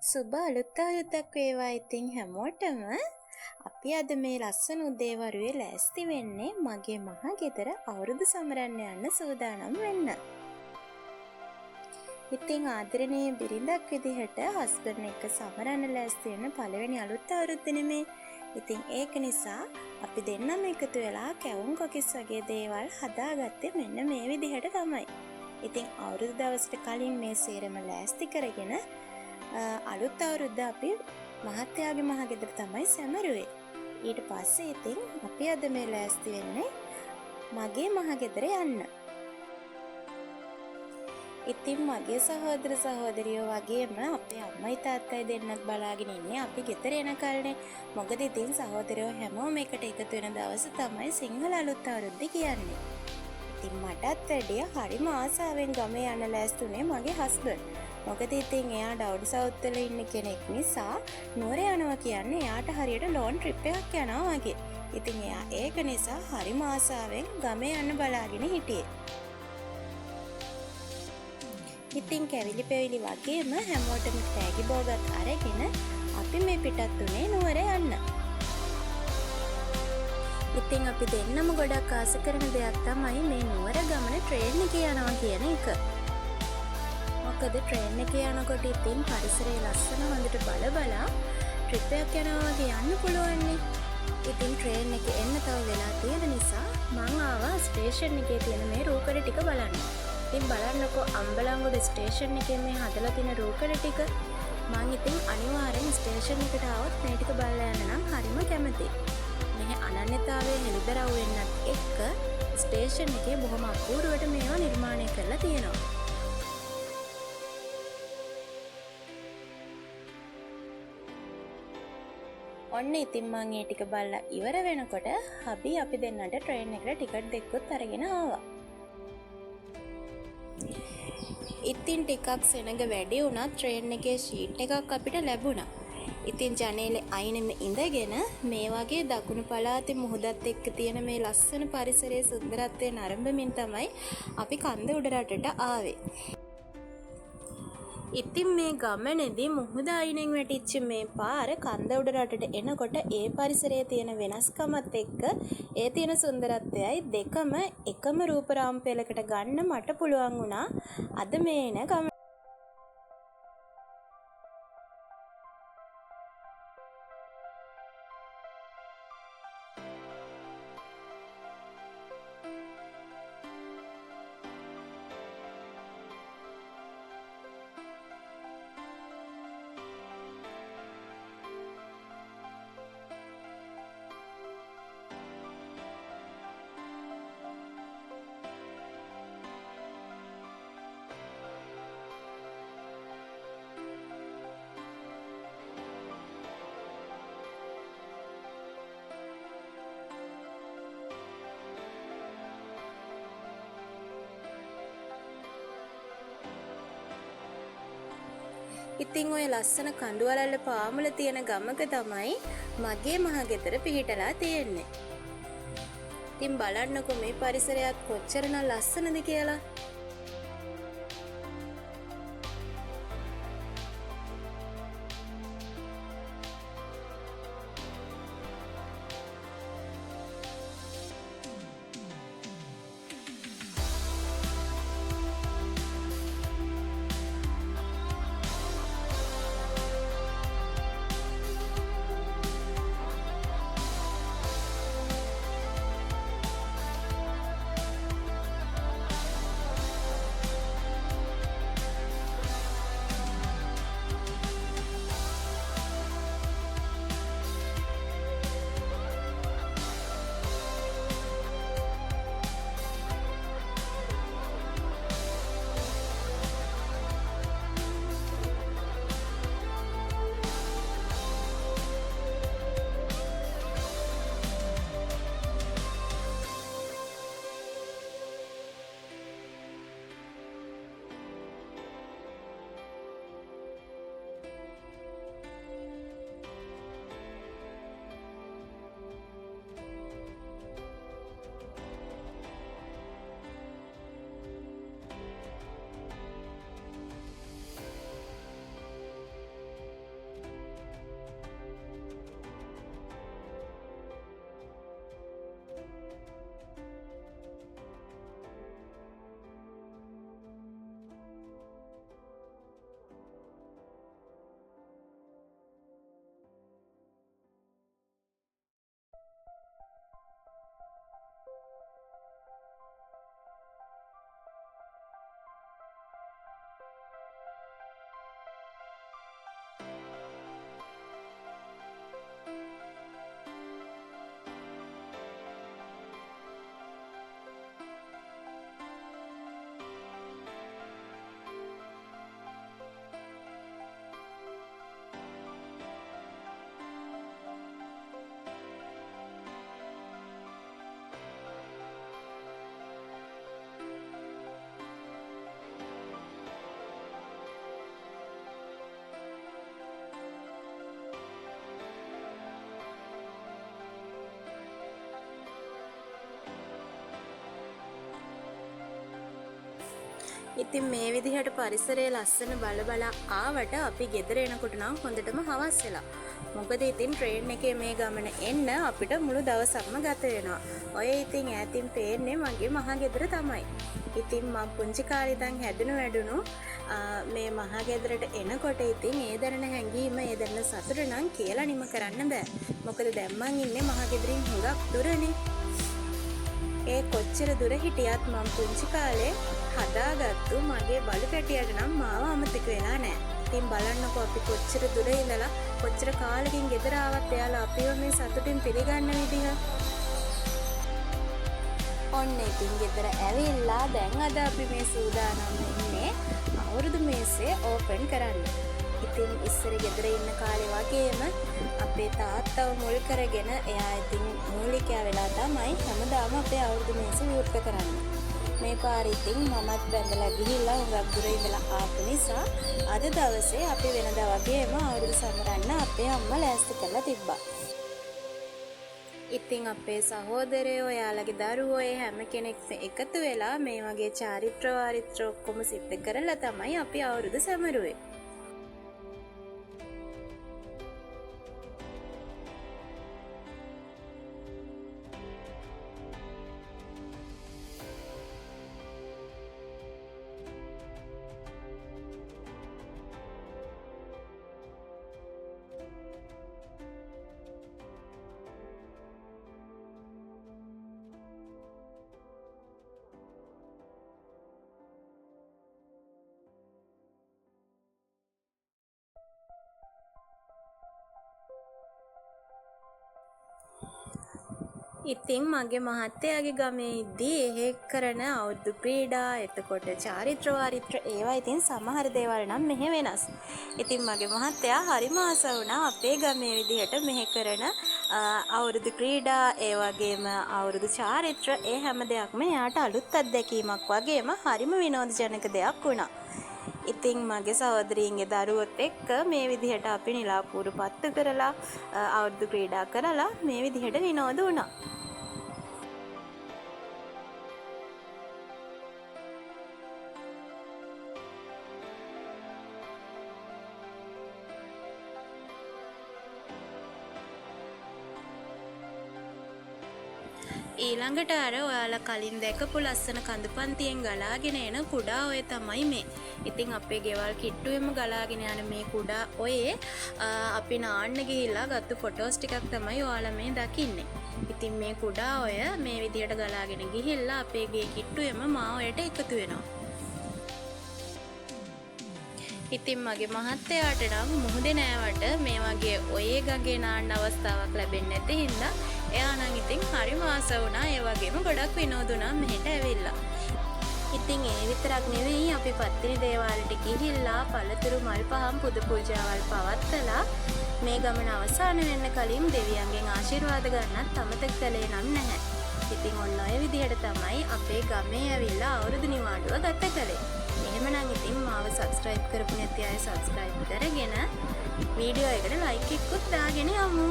සුබ අලුත් අවුරුද්දක් වේවා ඉතින් හැමෝටම. අපි අද මේ ලස්සන උදේවරුේ ලෑස්ති වෙන්නේ මගේ මහා ගෙදර අවුරුදු සමරන්න යන්න සූදානම් වෙන්න. ඉතින් ආදරණීය බිරිඳක් විදිහට හස්බන්ඩ් එක්ක සමරන්න ලෑස්ති වෙන පළවෙනි අලුත් අවුරුද්ද නෙමේ. ඉතින් ඒක නිසා අපි දෙන්නම එකතු වෙලා කැවුම් කොකිස් වගේ දේවල් හදාගත්තේ මෙන්න මේ විදිහට තමයි. ඉතින් අවුරුදු දවසට කලින් මේ සේරම ලෑස්ති කරගෙන අලුත් අවුරුද්ද අපි මහත්තයාගේ මහගෙදර තමයි සැමරුවේ. ඊට පස්සේ ඉතින් අපි අද මේ ලෑස්ති වෙන්නේ මගේ මහගෙදර යන්න. ඉතින් මගේ සහෝදර සහෝදරියෝ වගේම අපේ අම්මයි තාත්තයි දෙන්නත් බලාගෙන ඉන්නේ අපි ගෙදර එනකල්නේ. මොකද ඉතින් සහෝදරයෝ හැමෝම එකට එකතු වෙන දවස තමයි සිංහල අලුත් අවුරුද්ද කියන්නේ. ඉතින් මටත් වැඩිය හරිම ආසාවෙන් ගමේ යන්න ලෑස්තුනේ මගේ හස්බන්ඩ්. මොකද ඉතින් එයා ඩවුන් සවුත් වල ඉන්න කෙනෙක් නිසා නුවර යනවා කියන්නේ එයාට හරියට ලෝන් ට්‍රිප් එකක් යනවා වගේ. ඉතින් එයා ඒක නිසා හරිම ආසාවෙන් ගමේ යන්න බලාගෙන හිටියේ. ඉතින් කැවිලි පෙවිලි වගේම හැමෝටම තෑගි බෝගත් අරගෙන අපි මේ පිටත් උනේ නුවර යන්න. ඉතින් අපි දෙන්නම ගොඩක් ආස කරන දෙයක් තමයි මේ නුවර ගමන ට්‍රේන් එකේ යනවා කියන එක. මොකද ට්‍රේන් එකේ යනකොට ඉතින් පරිසරයේ ලස්සන හොඳට බලා ට්‍රිප් එකක් යනවා වගේ යන්න පුළුවන් නේ. ඉතින් ට්‍රේන් එකේ එන්න තව වෙලා තියෙන නිසා මං ආවා ස්ටේෂන් එකේ තියෙන මේ රූකඩ ටික බලන්න. ඉතින් බලන්නකෝ අම්බලන්ගොඩ ස්ටේෂන් එකේ මේ හදලා තියෙන රූකඩ ටික. මං ඉතින් අනිවාර්යෙන් ස්ටේෂන් එකට ආවොත් මේ ටික බලලා යන්න නම් හරිම කැමතියි. මේ අනන්‍යතාවයේ හෙළිදරව් වෙන්නත් එක්ක ස්ටේෂන් එකේ බොහොම අපූර්වට මේවා නිර්මාණය කරලා තියෙනවා. ඔන්න ඉතින් මං ඒ ටික බලලා ඉවර වෙනකොට අපි දෙන්නට ට්‍රේන් එකට ටිකට් දෙකකුත් අරගෙන ආවා. ඉතින් ටිකක් සෙනඟ වැඩි වුණත් ට්‍රේන් එකේ ෂීට් එකක් අපිට ලැබුණා. ඉතින් ජනේලේ අයිනෙම ඉඳගෙන මේ වගේ දකුණු පළාතේ මුහුදත් එක්ක තියෙන මේ ලස්සන පරිසරයේ සුන්දරත්වය නරඹමින් තමයි අපි කන්ද උඩ රටට ආවේ. ඉතින් මේ ගමනේදී මුහුද අයිනෙන් වැටිච්ච මේ පාර කන්ද උඩ රටට එනකොට ඒ පරිසරයේ තියෙන වෙනස්කමත් එක්ක ඒ තියෙන සුන්දරත්වයයි දෙකම එකම රූපරාම පෙළකට ගන්න මට පුළුවන් වුණා අද මේ එන ගමන. ඉතින් ඔය ලස්සන කඳුවලල්ල පාමුල තියෙන ගමක තමයි මගේ මහගෙදර පිහිටලා තියෙන්නේ. ඉතින් බලන්නකෝ මේ පරිසරයත් කොච්චරනම් ලස්සනද කියලා. ඉතින් මේ විදිහට පරිසරයේ ලස්සන බල ආවට අපි ගෙදර එනකොට නම් හොඳටම හවස් වෙලා. මොකද ඉතින් ට්‍රේන් එකේ මේ ගමන එන්න අපිට මුළු දවසක්ම ගත වෙනවා. ඔය ඉතින් ඈතින් පේන්නේ මගේ මහා ගෙදර තමයි. ඉතින් මම පුංචි කාලේ ඉඳන් හැදුණු වැඩුණු මේ මහා ගෙදරට එනකොට ඉතින් ඒ දරන හැඟීම ඒ දරන සතුට නම් කියලා නිම කරන්න බෑ. මොකද දැන් මං ඉන්නේ මහා ගෙදරින් හුඟක් දුරනේ. ඒ කොච්චර දුර හිටියත් මම පුංචි කාලේ හදාගත්තු මගේ බලු පැටියට නම් මාව අමතක වෙලා නෑ. ඉතින් බලන්නකෝ අපි කොච්චර දුර ඉඳලා කොච්චර කාලෙකින් ගෙදර ආවත් එයාලා අපිව මේ සතුටින් පිළිගන්න විදිහ. ඔන්න ඉතින් ගෙදර ඇවිල්ලා දැන් අද අපි මේ සූදානම් වෙන්නේ අවුරුදු මේසේ ඕපන් කරන්න. ඉතින් ඉස්සර ගෙදර ඉන්න කාලේ වගේම අපේ තාත්තව මුල් කරගෙන එයා ඉතින් මූලිකයා වෙලා තමයි හැමදාම අපේ අවුරුදු මේසේ විවෘත කරන්නේ. මේ පාර ඉතින් මමත් බැඳලා ගිහිල්ලා හුඟක් දුර ඉඳලා ආපු නිසා අද දවසේ අපි වෙනදා වගේම අවුරුදු සමරන්න අපේ අම්මා ලෑස්ති කරලා තිබ්බා. ඉතින් අපේ සහෝදරයෝ එයාලගේ දරුවෝ හැම කෙනෙක් එකතු වෙලා මේ වගේ චාරිත්‍ර වාරිත්‍ර ඔක්කොම සිද්ධ කරලා තමයි අපි අවුරුදු සමරුවේ. ඉතින් මගේ මහත්තයාගේ ගමේ ඉද්දී එහෙ කරන අවුරුදු ක්‍රීඩා එතකොට චාරිත්‍ර වාරිත්‍ර ඒවා ඉතින් සමහර දේවල් නම් මෙහෙ වෙනස්. ඉතින් මගේ මහත්තයා හරිම ආස වුණා අපේ ගමේ විදිහට මෙහෙ කරන අවුරුදු ක්‍රීඩා ඒ වගේම අවුරුදු චාරිත්‍ර ඒ හැම දෙයක්ම එයාට අලුත් අත්දැකීමක් වගේම හරිම විනෝදජනක දෙයක් වුණා. ඉතින් මගේ සහෝදරීන්ගේ දරුවොත් එක්ක මේ විදිහට අපි නිලාපුරු පත්තු කරලා අවුරුදු ක්‍රීඩා කරලා මේ විදිහට විනෝද වුණා. ඊළඟට අර ඔයාලා කලින් දැකපු ලස්සන කඳු පන්තියෙන් ගලාගෙන එන කුඩා ඔය තමයි මේ. ඉතින් අපේ ගෙවල් කිට්ටුවෙම ගලාගෙන යන මේ කුඩා ඔයේ අපි නාන්න ගිහිල්ලා ගත්ත ෆොටෝස් ටිකක් තමයි ඔයාලා මේ දකින්නේ. ඉතින් මේ කුඩා ඔය මේ විදියට ගලාගෙන ගිහිල්ලා අපේ ගේ කිට්ටුවෙම මා ඔයට එකතු වෙනවා. ඉතින් මගේ මහත්තයාට නම් මුහුදේ නෑවට මේ වගේ ඔයේ ගඟේ නාන්න අවස්ථාවක් ලැබෙන්නේ නැති හින්දා එයා නම් ඉතින් හරිම ආස වුණා. ඒ වගේම ගොඩක් විනෝදුණා මෙහෙට ඇවිල්ලා. ඉතින් ඒ විතරක් නෙවෙයි අපි පත්තිනි දේවාලයට ගිහිල්ලා පළතුරු මල් පහන් පුද පූජාවල් පවත්වලා මේ ගමන අවසන් වෙන්න කලින් දෙවියන්ගෙන් ආශිර්වාද ගන්නත් අමතක කළේ නම් නැහැ. ඉතින් ඔන්න ඔය විදිහට තමයි අපේ ගමේ ඇවිල්ලා අවුරුදු නිවාඩුව ගත කළේ. එහෙමනම් ඉතින් මාව සබ්ස්ක්‍රයිබ් කරපු නැති අය සබ්ස්ක්‍රයිබ් කරගෙන වීඩියෝ එකට ලයික් එකකුත් දාගෙන යමු.